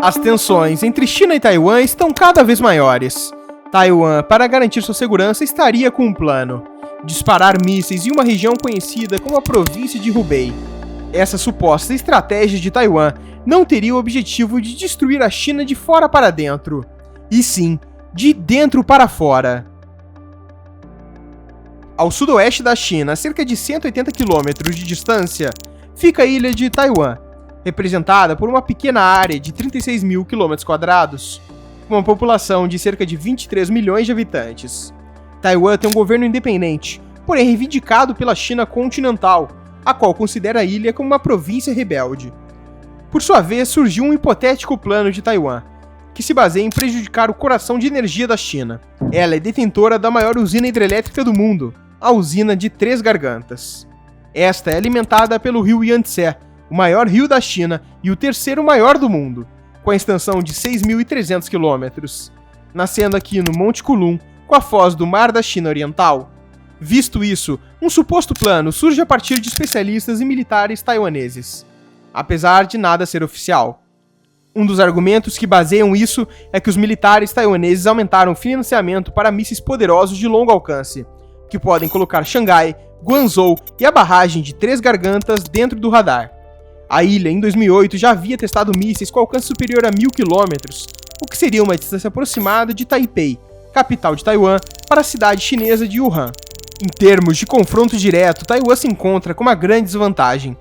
As tensões entre China e Taiwan estão cada vez maiores. Taiwan, para garantir sua segurança, estaria com um plano: disparar mísseis em uma região conhecida como a província de Hubei. Essa suposta estratégia de Taiwan não teria o objetivo de destruir a China de fora para dentro, e sim, de dentro para fora. Ao sudoeste da China, a cerca de 180 km de distância, fica a ilha de Taiwan, representada por uma pequena área de 36 mil km², com uma população de cerca de 23 milhões de habitantes. Taiwan tem um governo independente, porém reivindicado pela China continental, a qual considera a ilha como uma província rebelde. Por sua vez, surgiu um hipotético plano de Taiwan, que se baseia em prejudicar o coração de energia da China. Ela é detentora da maior usina hidrelétrica do mundo, a usina de Três Gargantas. Esta é alimentada pelo rio Yangtze, o maior rio da China e o terceiro maior do mundo, com a extensão de 6.300 km, nascendo aqui no Monte Kulun, com a foz do Mar da China Oriental. Visto isso, um suposto plano surge a partir de especialistas e militares taiwaneses, apesar de nada ser oficial. Um dos argumentos que baseiam isso é que os militares taiwaneses aumentaram o financiamento para mísseis poderosos de longo alcance, que podem colocar Xangai, Guangzhou e a barragem de Três Gargantas dentro do radar. A ilha, em 2008, já havia testado mísseis com alcance superior a 1.000 km, o que seria uma distância aproximada de Taipei, capital de Taiwan, para a cidade chinesa de Wuhan. Em termos de confronto direto, Taiwan se encontra com uma grande desvantagem.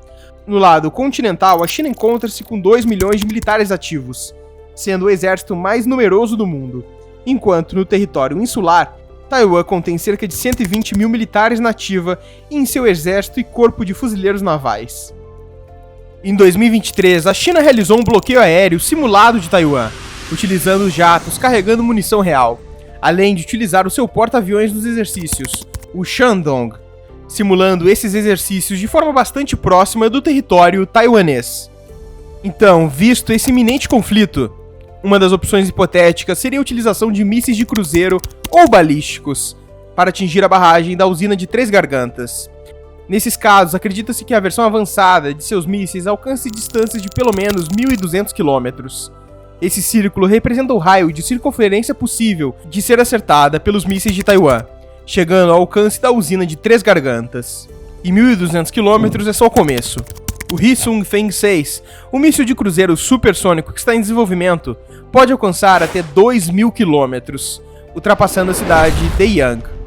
No lado continental, a China encontra-se com 2 milhões de militares ativos, sendo o exército mais numeroso do mundo, enquanto no território insular, Taiwan contém cerca de 120 mil militares na ativa em seu exército e corpo de fuzileiros navais. Em 2023, a China realizou um bloqueio aéreo simulado de Taiwan, utilizando jatos carregando munição real, além de utilizar o seu porta-aviões nos exercícios, o Shandong, simulando esses exercícios de forma bastante próxima do território taiwanês. Então, visto esse iminente conflito, uma das opções hipotéticas seria a utilização de mísseis de cruzeiro ou balísticos para atingir a barragem da usina de Três Gargantas. Nesses casos, acredita-se que a versão avançada de seus mísseis alcance distâncias de pelo menos 1.200 km. Esse círculo representa o raio de circunferência possível de ser acertada pelos mísseis de Taiwan, chegando ao alcance da usina de Três Gargantas. E 1.200 km é só o começo. O Hsing Feng 6, um míssil de cruzeiro supersônico que está em desenvolvimento, pode alcançar até 2.000 km, ultrapassando a cidade de Deyang.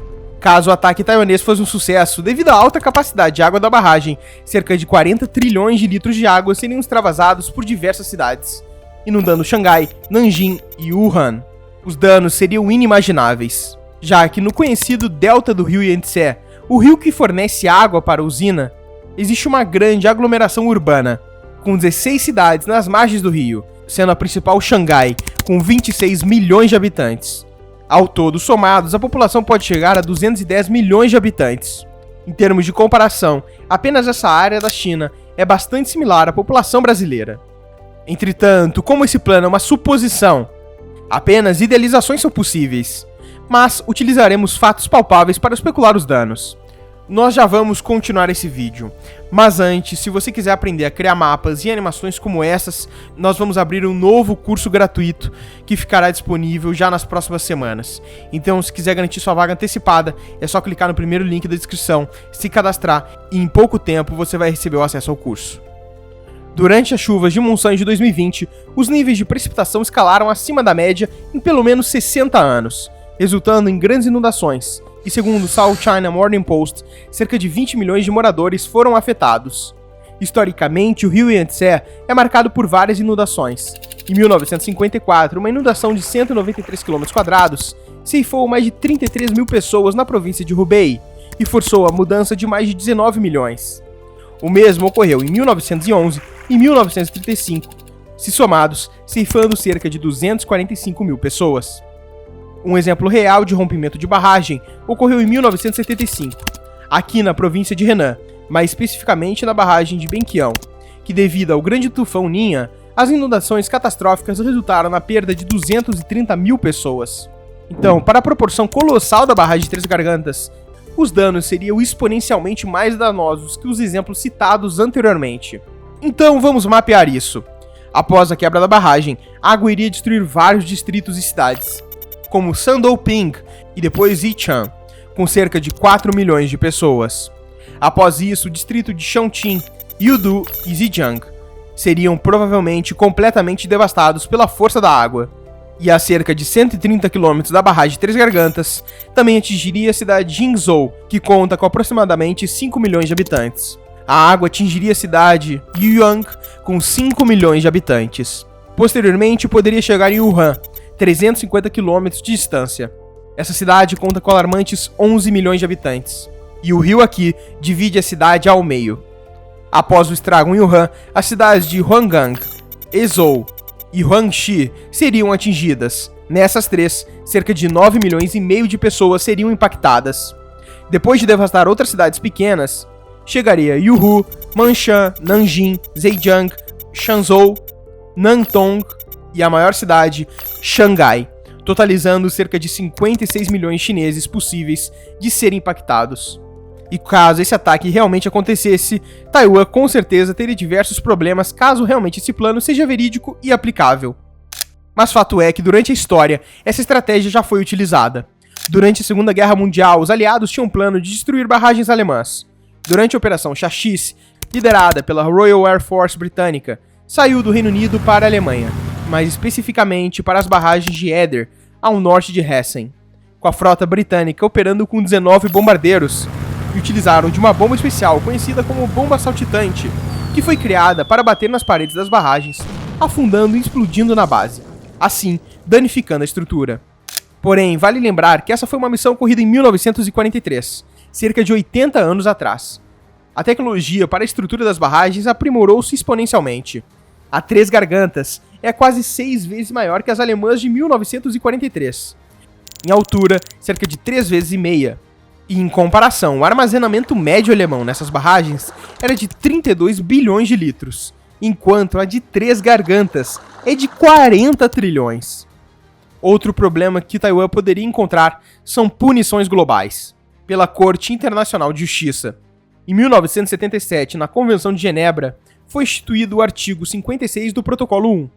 Caso o ataque taiwanês fosse um sucesso, devido à alta capacidade de água da barragem, cerca de 40 trilhões de litros de água seriam extravasados por diversas cidades, inundando Xangai, Nanjing e Wuhan. Os danos seriam inimagináveis, já que no conhecido delta do rio Yangtze, o rio que fornece água para a usina, existe uma grande aglomeração urbana, com 16 cidades nas margens do rio, sendo a principal Xangai, com 26 milhões de habitantes. Ao todo, somados, a população pode chegar a 210 milhões de habitantes. Em termos de comparação, apenas essa área da China é bastante similar à população brasileira. Entretanto, como esse plano é uma suposição, apenas idealizações são possíveis, mas utilizaremos fatos palpáveis para especular os danos. Nós já vamos continuar esse vídeo, mas antes, se você quiser aprender a criar mapas e animações como essas, nós vamos abrir um novo curso gratuito que ficará disponível já nas próximas semanas. Então, se quiser garantir sua vaga antecipada, é só clicar no primeiro link da descrição, se cadastrar e em pouco tempo você vai receber o acesso ao curso. Durante as chuvas de monções de 2020, os níveis de precipitação escalaram acima da média em pelo menos 60 anos, resultando em grandes inundações. E segundo o South China Morning Post, cerca de 20 milhões de moradores foram afetados. Historicamente, o rio Yangtze é marcado por várias inundações. Em 1954, uma inundação de 193 km² ceifou mais de 33 mil pessoas na província de Hubei e forçou a mudança de mais de 19 milhões. O mesmo ocorreu em 1911 e 1935, se somados, ceifando cerca de 245 mil pessoas. Um exemplo real de rompimento de barragem ocorreu em 1975, aqui na província de Henan, mais especificamente na barragem de Benqiang, que devido ao grande tufão Ninha, as inundações catastróficas resultaram na perda de 230 mil pessoas. Então, para a proporção colossal da barragem de Três Gargantas, os danos seriam exponencialmente mais danosos que os exemplos citados anteriormente. Então vamos mapear isso. Após a quebra da barragem, a água iria destruir vários distritos e cidades, como Sandoping e depois Yichang, com cerca de 4 milhões de pessoas. Após isso, o distrito de Chongqing, Youdu e Zhejiang seriam provavelmente completamente devastados pela força da água. E a cerca de 130 km da barragem Três Gargantas, também atingiria a cidade de Jinzhou, que conta com aproximadamente 5 milhões de habitantes. A água atingiria a cidade Yuyang, com 5 milhões de habitantes. Posteriormente, poderia chegar em Wuhan, 350 km de distância. Essa cidade conta com alarmantes 11 milhões de habitantes. E o rio aqui divide a cidade ao meio. Após o estrago em Wuhan, as cidades de Huanggang, Ezhou e Huangshi seriam atingidas. Nessas três, cerca de 9 milhões e meio de pessoas seriam impactadas. Depois de devastar outras cidades pequenas, chegaria Yuhu, Manshan, Nanjing, Zhejiang, Shanzhou, Nantong e a maior cidade, Xangai, totalizando cerca de 56 milhões de chineses possíveis de serem impactados. E caso esse ataque realmente acontecesse, Taiwan com certeza teria diversos problemas caso realmente esse plano seja verídico e aplicável. Mas fato é que durante a história, essa estratégia já foi utilizada. Durante a Segunda Guerra Mundial, os aliados tinham um plano de destruir barragens alemãs. Durante a Operação Chassis, liderada pela Royal Air Force britânica, saiu do Reino Unido para a Alemanha, mais especificamente para as barragens de Eder, ao norte de Hessen, com a frota britânica operando com 19 bombardeiros, e utilizaram de uma bomba especial conhecida como bomba saltitante, que foi criada para bater nas paredes das barragens, afundando e explodindo na base, assim danificando a estrutura. Porém, vale lembrar que essa foi uma missão ocorrida em 1943, cerca de 80 anos atrás. A tecnologia para a estrutura das barragens aprimorou-se exponencialmente. A Três Gargantas é quase 6 vezes maior que as alemãs de 1943. Em altura, cerca de 3 vezes e meia. E em comparação, o armazenamento médio alemão nessas barragens era de 32 bilhões de litros, enquanto a de Três Gargantas é de 40 trilhões. Outro problema que Taiwan poderia encontrar são punições globais, pela Corte Internacional de Justiça. Em 1977, na Convenção de Genebra, foi instituído o artigo 56 do Protocolo 1.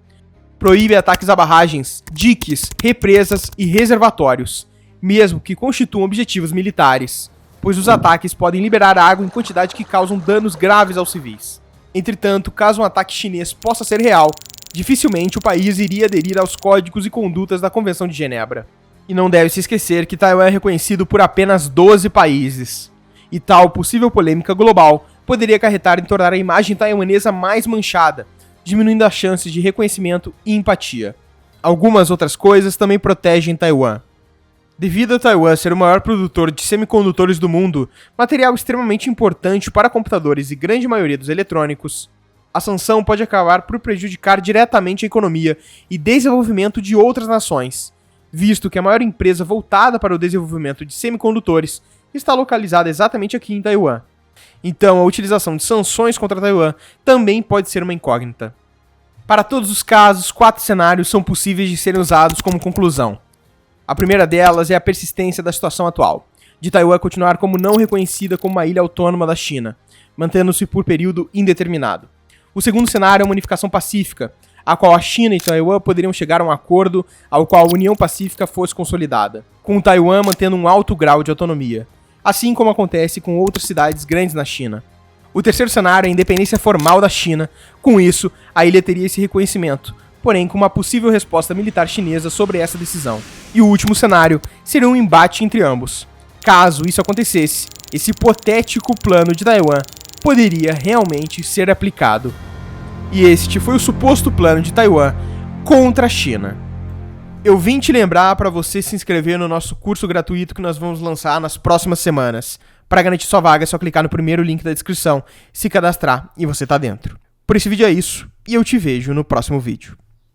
Proíbe ataques a barragens, diques, represas e reservatórios, mesmo que constituam objetivos militares, pois os ataques podem liberar água em quantidade que causam danos graves aos civis. Entretanto, caso um ataque chinês possa ser real, dificilmente o país iria aderir aos códigos e condutas da Convenção de Genebra. E não deve se esquecer que Taiwan é reconhecido por apenas 12 países. E tal possível polêmica global poderia acarretar em tornar a imagem taiwanesa mais manchada, diminuindo as chances de reconhecimento e empatia. Algumas outras coisas também protegem Taiwan. Devido a Taiwan ser o maior produtor de semicondutores do mundo, material extremamente importante para computadores e grande maioria dos eletrônicos, a sanção pode acabar por prejudicar diretamente a economia e desenvolvimento de outras nações, visto que a maior empresa voltada para o desenvolvimento de semicondutores está localizada exatamente aqui em Taiwan. Então, a utilização de sanções contra Taiwan também pode ser uma incógnita. Para todos os casos, 4 cenários são possíveis de serem usados como conclusão. A primeira delas é a persistência da situação atual, de Taiwan continuar como não reconhecida como uma ilha autônoma da China, mantendo-se por período indeterminado. O segundo cenário é uma unificação pacífica, a qual a China e Taiwan poderiam chegar a um acordo ao qual a União Pacífica fosse consolidada, com Taiwan mantendo um alto grau de autonomia, assim como acontece com outras cidades grandes na China. O terceiro cenário é a independência formal da China, com isso, a ilha teria esse reconhecimento, porém com uma possível resposta militar chinesa sobre essa decisão. E o último cenário seria um embate entre ambos. Caso isso acontecesse, esse hipotético plano de Taiwan poderia realmente ser aplicado. E este foi o suposto plano de Taiwan contra a China. Eu vim te lembrar para você se inscrever no nosso curso gratuito que nós vamos lançar nas próximas semanas. Para garantir sua vaga é só clicar no primeiro link da descrição, se cadastrar e você tá dentro. Por esse vídeo é isso, e eu te vejo no próximo vídeo.